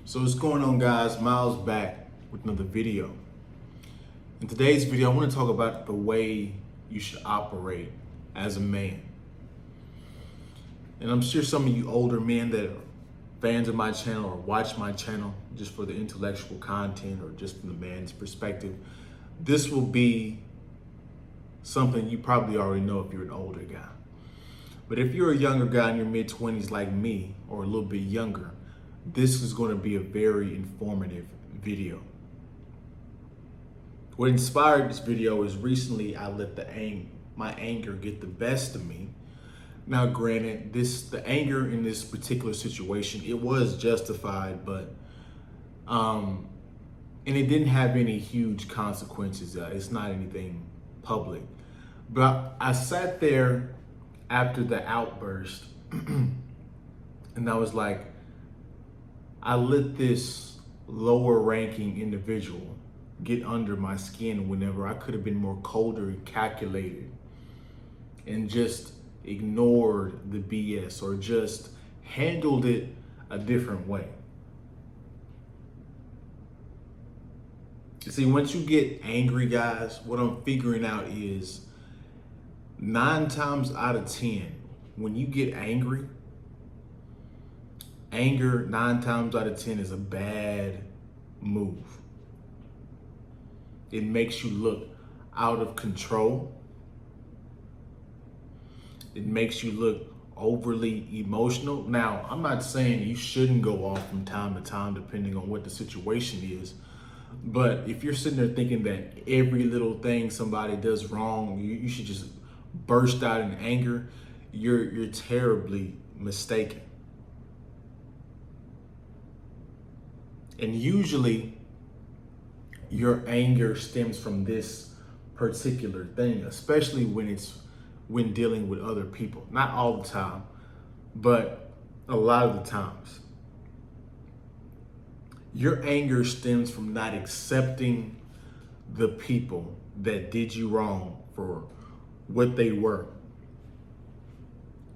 So what's going on, guys? Miles back with another video. In today's video, I want to talk about the way you should operate as a man. And I'm sure some of you older men that are fans of my channel or watch my channel just for the intellectual content or just from the man's perspective, this will be something you probably already know if you're an older guy. But if you're a younger guy in your mid-20s like me, or a little bit younger, this is going to be a very informative video. What inspired this video is recently I let my anger get the best of me. Now, granted, the anger in this particular situation, it was justified, but and it didn't have any huge consequences. It's not anything public. But I sat there after the outburst, and I was like, I let this lower ranking individual get under my skin whenever I could have been more colder and calculated and just ignored the BS or just handled it a different way. See, once you get angry, guys, what I'm figuring out is 9 times out of 10, when you get angry, anger 9 times out of 10 is a bad move. It makes you look out of control. It makes you look overly emotional. Now, I'm not saying you shouldn't go off from time to time depending on what the situation is. But if you're sitting there thinking that every little thing somebody does wrong, you should just burst out in anger, you're terribly mistaken. And usually your anger stems from this particular thing, especially when dealing with other people. Not all the time, but a lot of the times. Your anger stems from not accepting the people that did you wrong for what they were.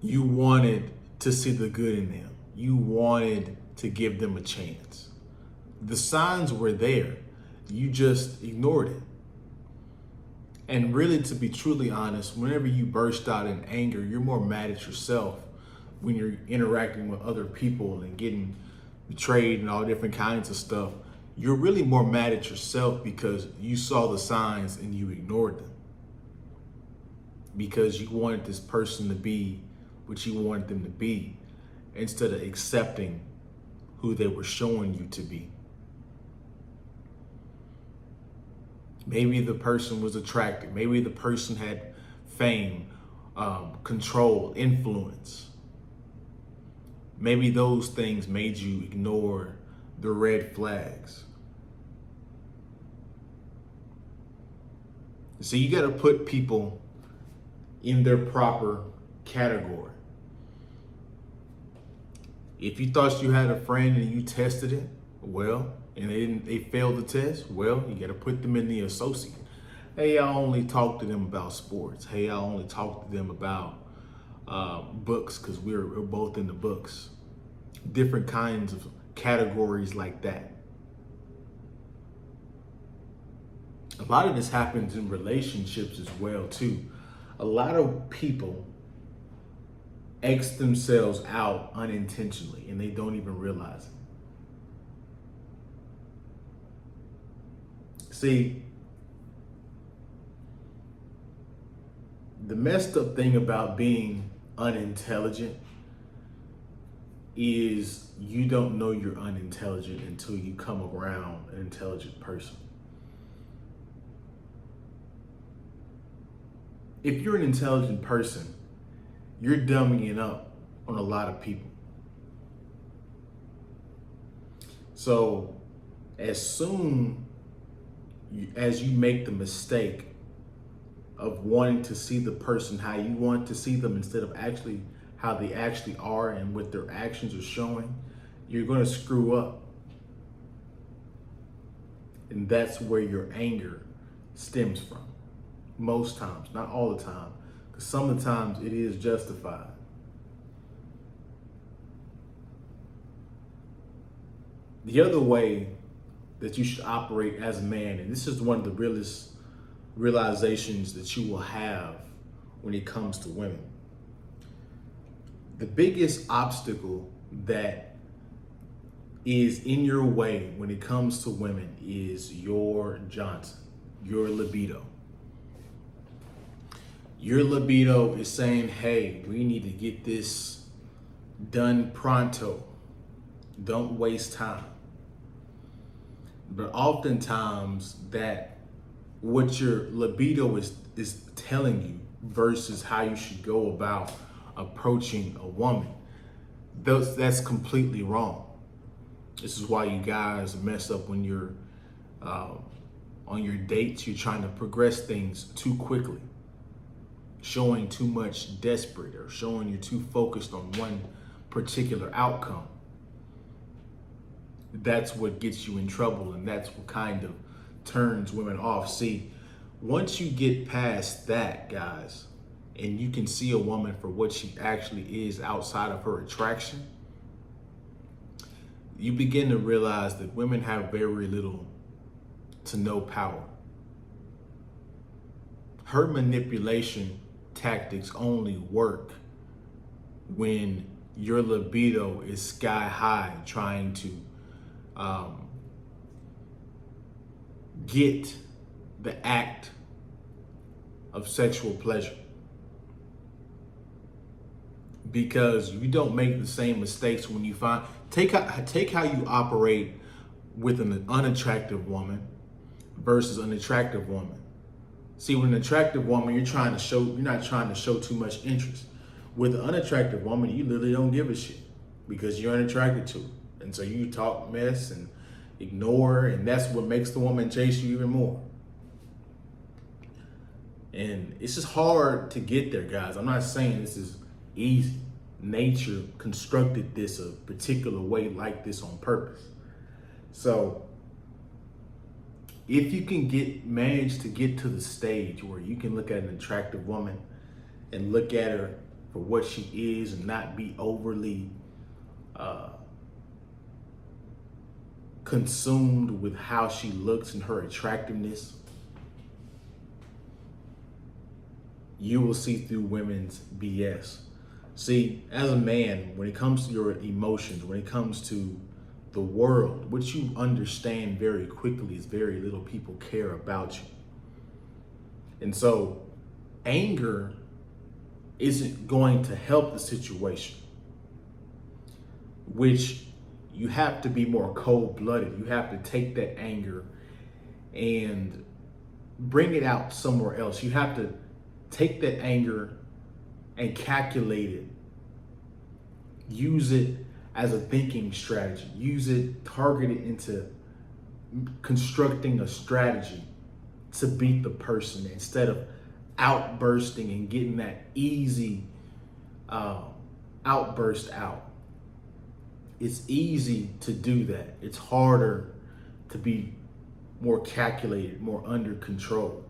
You wanted to see the good in them. You wanted to give them a chance. The signs were there. You just ignored it. And really, to be truly honest, whenever you burst out in anger, you're more mad at yourself when you're interacting with other people and getting betrayed and all different kinds of stuff. You're really more mad at yourself because you saw the signs and you ignored them. Because you wanted this person to be what you wanted them to be instead of accepting who they were showing you to be. Maybe the person was attractive. Maybe the person had fame, control, influence. Maybe those things made you ignore the red flags. So you got to put people in their proper category. If you thought you had a friend and you tested it, well, and they failed the test, well, you got to put them in the associate. Hey, I only talk to them about sports. Hey, I only talk to them about books because we're both in the books. Different kinds of categories like that. A lot of this happens in relationships as well, too. A lot of people X themselves out unintentionally and they don't even realize it. See, the messed up thing about being unintelligent is you don't know you're unintelligent until you come around an intelligent person. If you're an intelligent person, you're dumbing it up on a lot of people. So as soon as you make the mistake of wanting to see the person how you want to see them instead of actually how they actually are and what their actions are showing, you're going to screw up. And that's where your anger stems from. Most times, not all the time, because some of the times it is justified. The other way that you should operate as a man, and this is one of the realest realizations that you will have when it comes to women. The biggest obstacle that is in your way when it comes to women is your Johnson, your libido. Your libido is saying, hey, we need to get this done pronto. Don't waste time. But oftentimes that what your libido is telling you versus how you should go about approaching a woman, that's completely wrong. This is why you guys mess up when you're on your dates. You're trying to progress things too quickly, showing too much desperate or showing you're too focused on one particular outcome. That's what gets you in trouble, and that's what kind of turns women off. See, once you get past that, guys, and you can see a woman for what she actually is outside of her attraction, you begin to realize that women have very little to no power. Her manipulation tactics only work when your libido is sky high, trying to get the act of sexual pleasure. Because you don't make the same mistakes when you take how you operate with an unattractive woman versus an attractive woman. See, with an attractive woman, you're not trying to show too much interest. With an unattractive woman, you literally don't give a shit because you're unattracted to her. And so you talk mess and ignore her, and that's what makes the woman chase you even more. And it's just hard to get there, guys. I'm not saying this is easy. Nature constructed this a particular way like this on purpose. So if you can manage to get to the stage where you can look at an attractive woman and look at her for what she is and not be overly consumed with how she looks and her attractiveness, you will see through women's BS. See, as a man, when it comes to your emotions, when it comes to the world, what you understand very quickly is very little people care about you. And so anger isn't going to help the situation, which you have to be more cold-blooded. You have to take that anger and bring it out somewhere else. You have to take that anger and calculate it. Use it as a thinking strategy. Use it, target it into constructing a strategy to beat the person instead of outbursting and getting that easy outburst out. It's easy to do that. It's harder to be more calculated, more under control.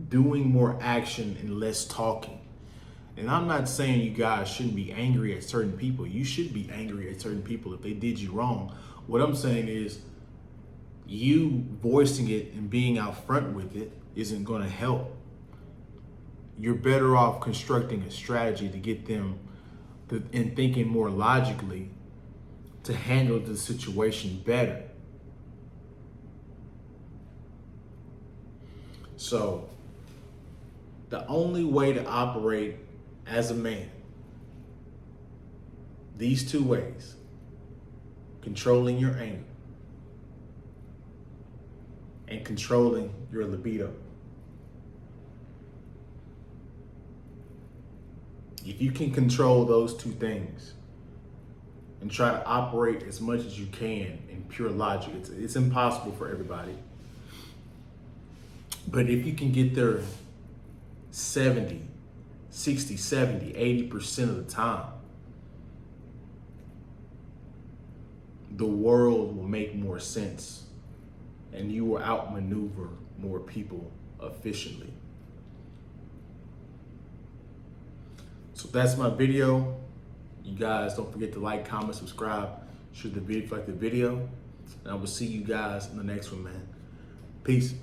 Doing more action and less talking. And I'm not saying you guys shouldn't be angry at certain people. You should be angry at certain people if they did you wrong. What I'm saying is you voicing it and being out front with it isn't going to help. You're better off constructing a strategy to get them and thinking more logically to handle the situation better. So the only way to operate as a man, these two ways: controlling your anger and controlling your libido. If you can control those two things and try to operate as much as you can in pure logic, it's impossible for everybody. But if you can get there 70, 60, 70, 80% of the time, the world will make more sense and you will outmaneuver more people efficiently. So that's my video. You guys don't forget to like, comment, subscribe, share the video if you like the video. And I will see you guys in the next one, man. Peace.